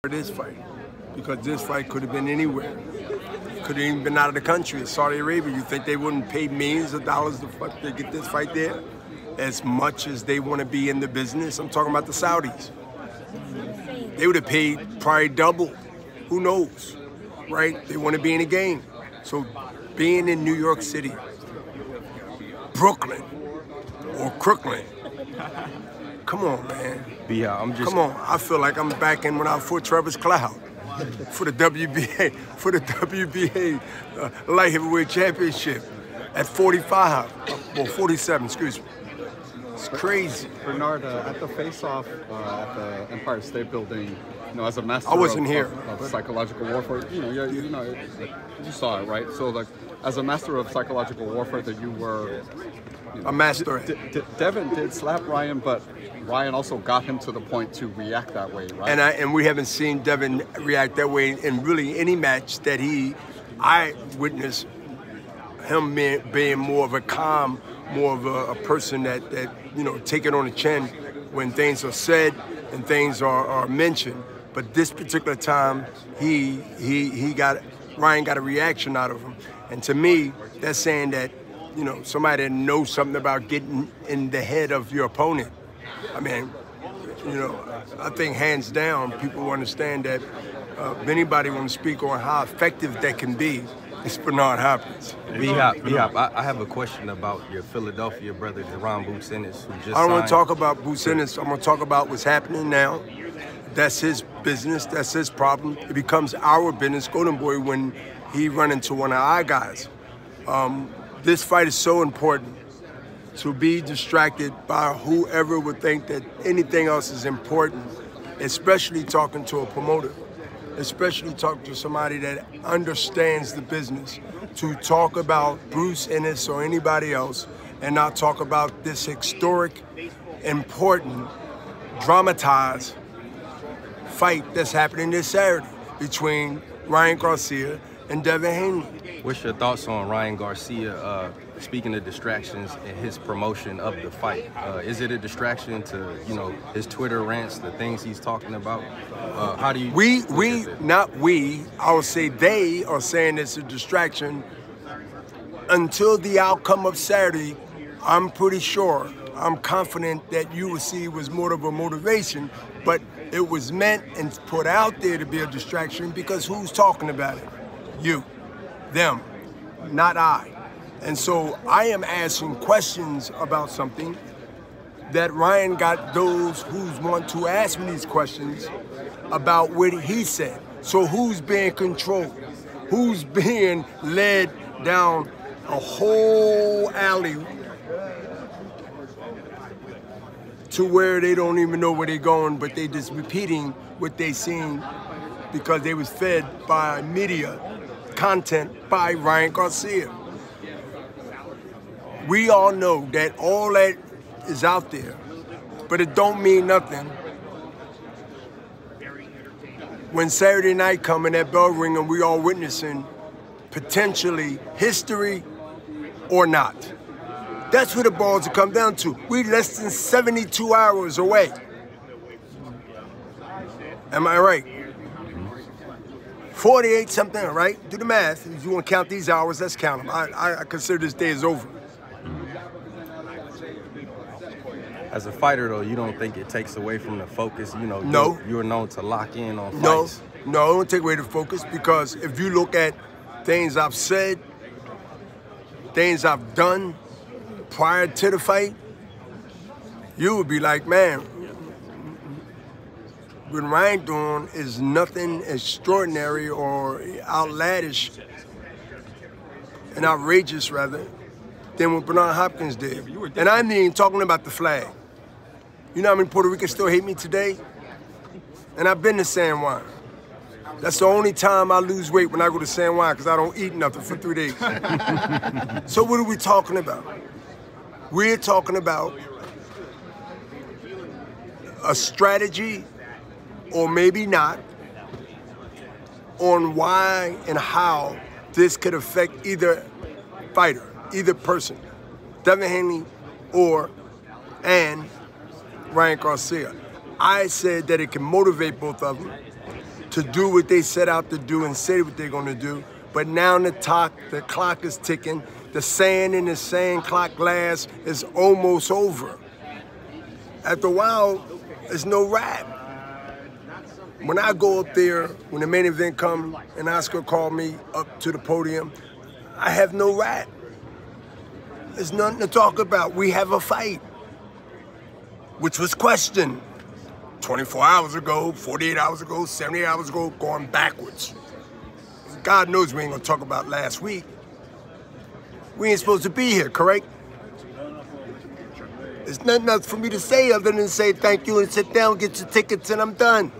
this fight, because this fight could have been anywhere. It could have even been out of the country. It's Saudi Arabia. You think they wouldn't pay millions of dollars to get this fight there? As much as they want to be in the business, I'm talking about the Saudis. They would have paid probably double. Who knows, right? They want to be in the game. So being in New York City, Brooklyn, or Crooklyn, come on, man. Come on. I feel like I'm back in when I fought Travis Cloud for the WBA, light heavyweight championship at 45, or 47, excuse me. It's crazy. Bernard, at the face-off at the Empire State Building, as a master of psychological warfare, you saw it, right? So, like, as a master of psychological warfare that you were, a master. Devin did slap Ryan, but Ryan also got him to the point to react that way, right? And we haven't seen Devin react that way in really any match that I witnessed him being more of a calm, more of a person that take it on the chin when things are said and things are mentioned. But this particular time, Ryan got a reaction out of him. And to me, that's saying that, somebody that knows something about getting in the head of your opponent. I mean, I think hands down, people understand that if anybody want to speak on how effective that can be, it's Bernard Hopkins. B-Hop, I have a question about your Philadelphia brother, Jerron Boots Ennis, who just I don't want to talk about Boots Ennis. I'm going to talk about what's happening now. That's his business. That's his problem. It becomes our business, Golden Boy, when he run into one of our guys. This fight is so important. To be distracted by whoever would think that anything else is important, especially talking to a promoter, especially talking to somebody that understands the business, to talk about Bruce Ennis or anybody else and not talk about this historic, important, dramatized fight that's happening this Saturday between Ryan Garcia and Devin Haney. What's your thoughts on Ryan Garcia, speaking of distractions in his promotion of the fight? Is it a distraction to, his Twitter rants, the things he's talking about? How do you... I would say they are saying it's a distraction. Until the outcome of Saturday, I'm pretty sure, I'm confident that you will see it was more of a motivation, but it was meant and put out there to be a distraction because who's talking about it? You, them, not I. And so I am asking questions about something that Ryan got those who want to ask me these questions about what he said. So who's being controlled? Who's being led down a whole alley to where they don't even know where they're going, but they just repeating what they seen because they was fed by media content by Ryan Garcia. We all know that all that is out there, but it don't mean nothing when Saturday night come and that bell ring and we all witnessing potentially history or not. That's what the balls come down to. We less than 72 hours away. Am I right? 48 something, right? Do the math. If you want to count these hours, let's count them. I consider this day is over. As a fighter, though, you don't think it takes away from the focus? No. You're known to lock in on fights. No, it don't take away the focus because if you look at things I've said, things I've done prior to the fight, you would be like, man, what Ryan doing is nothing extraordinary or outlandish and outrageous, rather, than what Bernard Hopkins did. And I'm even talking about the flag. You know how many Puerto Ricans still hate me today? And I've been to San Juan. That's the only time I lose weight, when I go to San Juan, because I don't eat nothing for 3 days. So what are we talking about? We're talking about a strategy, or maybe not, on why and how this could affect either fighter, either person, Devin Haney and Ryan Garcia. I said that it can motivate both of them, to do what they set out to do and say what they're going to do. But now the clock is ticking. The saying in the saying clock last is almost over. After a while, there's no rap. When I go up there, when the main event comes and Oscar called me up to the podium, I have no rap. There's nothing to talk about. We have a fight, which was questioned 24 hours ago, 48 hours ago, 78 hours ago, going backwards. God knows we ain't gonna talk about last week. We ain't supposed to be here, correct? There's nothing else for me to say other than say thank you and sit down, get your tickets, and I'm done.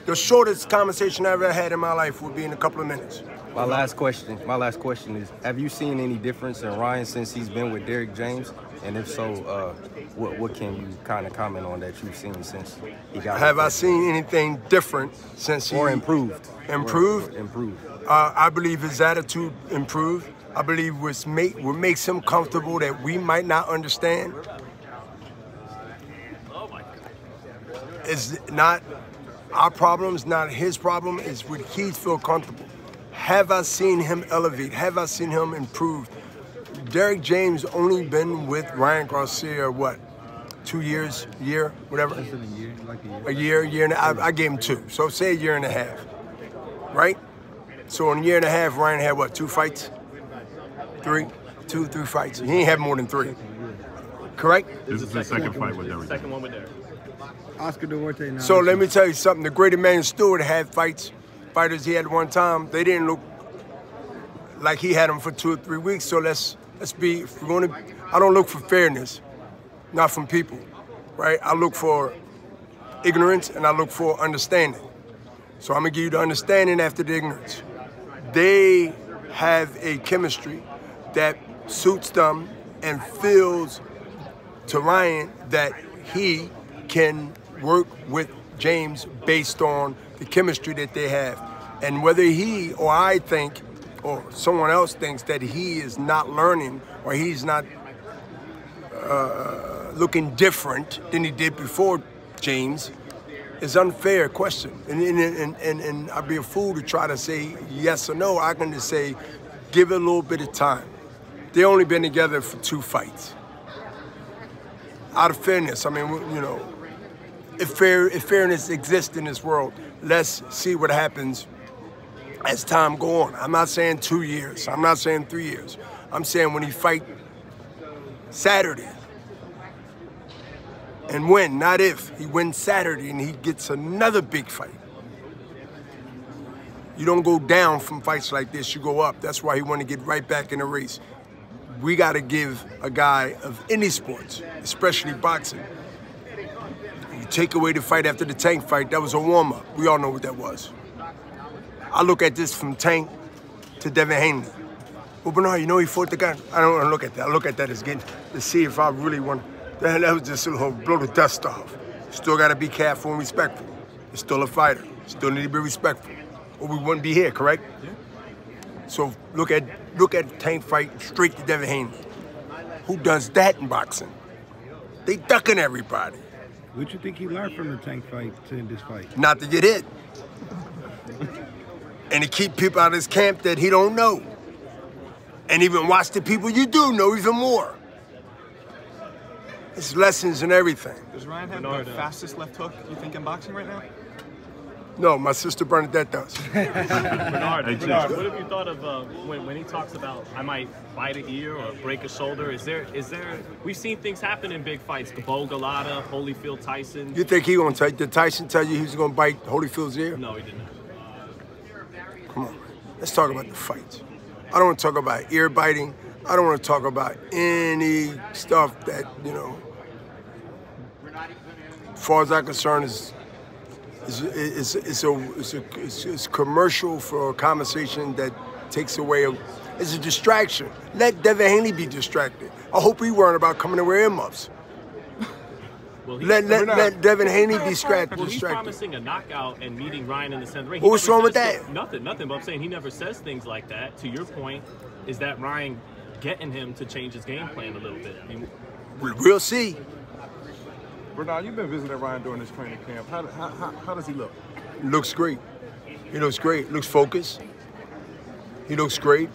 The shortest conversation I ever had in my life would be in a couple of minutes. My last question is, have you seen any difference in Ryan since he's been with Derrick James? And if so, what can you kind of comment on that you've seen since he got? Have I seen anything different since he... Or improved? Improved? Improved. I believe his attitude improved. I believe what makes him comfortable that we might not understand is not our problems, not his problem, is what he feels comfortable. Have I seen him elevate? Have I seen him improve? Derrick James only been with Ryan Garcia, what, 2 years, year, whatever? Less than a year, like a year and a half. I gave him 2, so say a year and a half, right? So in a year and a half, Ryan had what, 2 fights? 3 fights. He ain't had more than 3, correct? This is the second fight with Derrick. Second one with Derrick. Oscar Duarte now. So let me tell you something. The great Emmanuel Stewart had fighters he had one time. They didn't look like he had them for 2 or 3 weeks. So let's be. If we're gonna, I don't look for fairness, not from people, right? I look for ignorance and I look for understanding. So I'm gonna give you the understanding after the ignorance. They have a chemistry that suits them and feels to Ryan that he can work with James based on the chemistry that they have. And whether he or I think or someone else thinks that he is not learning or he's not looking different than he did before James is unfair question. And I'd be a fool to try to say yes or no. I can just say, give it a little bit of time. They only been together for 2 fights. Out of fairness, I mean, you know, if fairness exists in this world, let's see what happens as time go on. I'm not saying 2 years. I'm not saying 3 years. I'm saying when he fight Saturday and win, not if. He wins Saturday and he gets another big fight. You don't go down from fights like this, you go up. That's why he want to get right back in the race. We got to give a guy of any sports, especially boxing. You take away the fight after the Tank fight, that was a warm-up. We all know what that was. I look at this from Tank to Devin Haney. Well, Bernard, you know he fought the guy. I don't want to look at that. I look at that as getting to see if I really want. That was just a little blow the dust off. Still got to be careful and respectful. He's still a fighter. Still need to be respectful, or we wouldn't be here. Correct? Yeah. So look at Tank fight straight to Devin Haney. Who does that in boxing? They ducking everybody. What you think he learned from the Tank fight to this fight? Not to get hit. And to keep people out of his camp that he don't know. And even watch the people you do know even more. It's lessons and everything. Does Ryan have the fastest left hook, you think, in boxing right now? No, my sister Bernadette does. Bernard, what have you thought of when he talks about I might bite an ear or break a shoulder? Is there? We've seen things happen in big fights. Bo Galata, Holyfield, Tyson. You think did Tyson tell you he was gonna bite Holyfield's ear? No, he didn't. Come on, let's talk about the fights. I don't want to talk about ear biting. I don't want to talk about any stuff that, you know, as far as I'm concerned, it's commercial for a conversation that takes away. It's a distraction. Let Devin Haney be distracted. I hope he worrying about coming to wear earmuffs. Well, let Devin Haney be distracted. Well, he's promising a knockout and meeting Ryan in the center ring. What's wrong with that? Nothing. But I'm saying he never says things like that. To your point, is that Ryan getting him to change his game plan a little bit? I mean, we'll see. Bernard, you've been visiting Ryan during this training camp. How does he look? looks great. He looks great. Looks focused. He looks great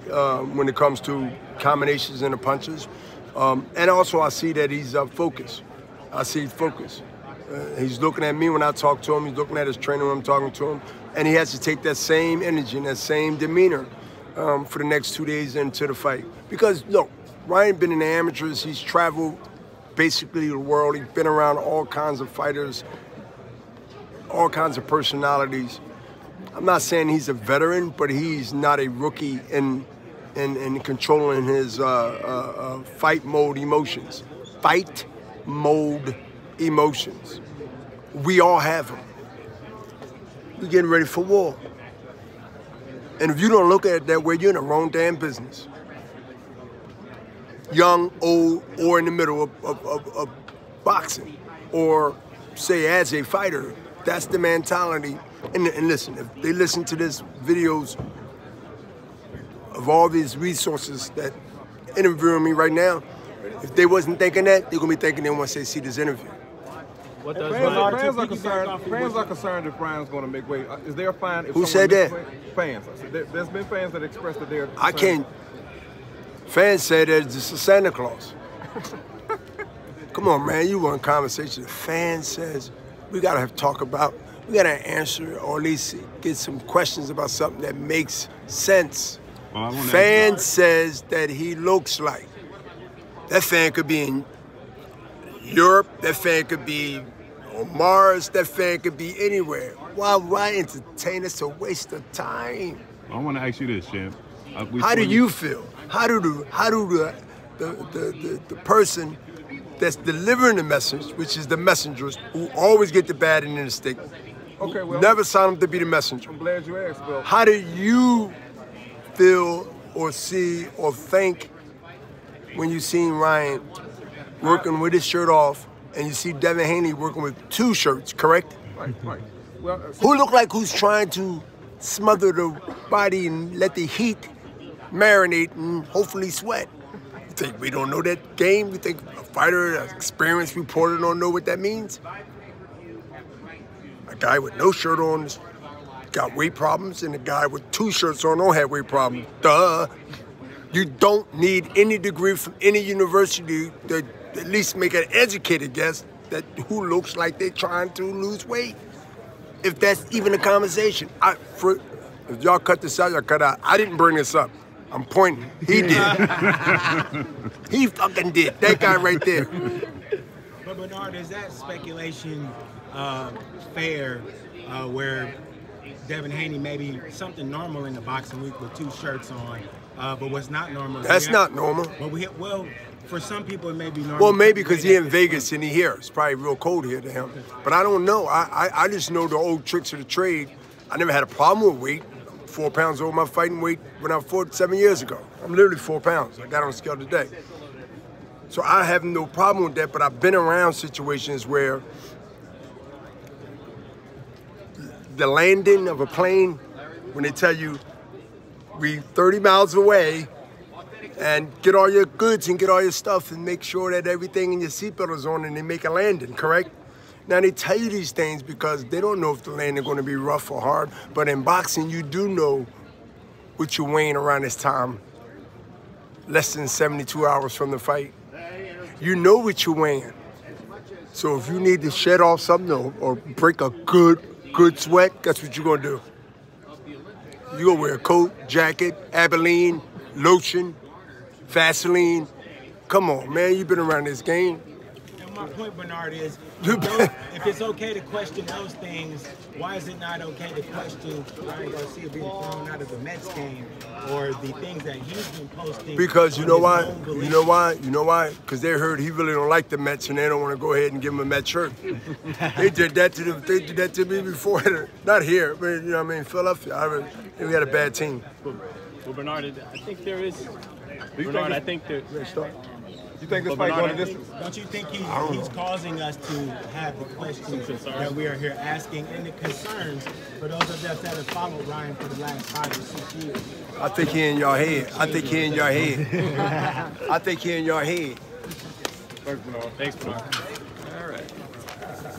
when it comes to combinations and the punches. And also I see that he's focused. I see focus. He's looking at me when I talk to him. He's looking at his trainer when I'm talking to him. And he has to take that same energy and that same demeanor for the next 2 days into the fight. Because, look, Ryan been in the amateurs. He's traveled basically the world. He's been around all kinds of fighters, all kinds of personalities. I'm not saying he's a veteran, but he's not a rookie in controlling his fight mode emotions. Fight mode emotions. We all have them. We're getting ready for war. And if you don't look at it that way, you're in the wrong damn business. Young, old, or in the middle of boxing, or say as a fighter, that's the mentality. And listen, if they listen to this videos of all these resources that interviewing me right now, if they wasn't thinking that, they're gonna be thinking that once they see this interview. What does Fans are concerned if Ryan's going to make weight. Is there a fan? Who said that? Fans. There's been fans that expressed that they're. I can't. Fans say that it's a Santa Claus. Come on, man, you want conversation. The fan says we gotta have talk about. We gotta answer or at least get some questions about something that makes sense. Well, fan says that he looks like. That fan could be in Europe. That fan could be on Mars. That fan could be anywhere. Why entertain us? A waste of time. I want to ask you this, champ. How do you feel? How do the person that's delivering the message, which is the messengers, who always get the bad end of the stick, okay, well, never sign them to be the messenger? I'm glad you asked, Bill. How do you feel or see or think when you seen Ryan working with his shirt off and you see Devin Haney working with 2 shirts, correct? Right. Well, who look like who's trying to smother the body and let the heat marinate and hopefully sweat? You think we don't know that game? You think a fighter, an experienced reporter don't know what that means? A guy with no shirt on got weight problems, and a guy with 2 shirts on don't have weight problems. Duh. You don't need any degree from any university to at least make an educated guess that who looks like they're trying to lose weight. If that's even a conversation. If y'all cut this out, y'all cut out. I didn't bring this up. I'm pointing. He did. He fucking did. That guy right there. But Bernard, is that speculation fair where Devin Haney maybe something normal in the boxing week with 2 shirts on, but what's not normal? That's not normal. But well, for some people it may be normal. Well, maybe because he in Vegas and he here. It's probably real cold here to him. But I don't know. I just know the old tricks of the trade. I never had a problem with weight. I'm 4 pounds over my fighting weight when I fought 7 years ago. I'm literally 4 pounds. I got on the scale today. So I have no problem with that, but I've been around situations where the landing of a plane, when they tell you we 30 miles away and get all your goods and get all your stuff and make sure that everything in your seatbelt is on and they make a landing, correct? Now they tell you these things because they don't know if the landing is going to be rough or hard, but in boxing you do know what you're weighing around this time, less than 72 hours from the fight. You know what you're weighing. So if you need to shed off something or break a good sweat, that's what you're gonna do. You're gonna wear a coat, jacket, Abilene, lotion, Vaseline. Come on, man, you've been around this game. And my point, Bernard, is if it's okay to question those things, why is it not okay to question Ryan Garcia being thrown out of the Mets game or the things that he's been posting? Because you know why? You know why? You know why? Because they heard he really don't like the Mets and they don't want to go ahead and give him a Mets shirt. They did that to me before. Not here, but you know what I mean, Philadelphia. We had a bad team. Well, Bernard, I think there is. Bernard, I think there. You think this fight going to distance? Don't you think he's causing us to have the questions that we are here asking and the concerns for those of us that have followed Ryan for the last 5 or 6 years? I think he in your head. I think he in your head. I think he in your head. Thanks, Bernard. Thanks, Bernard.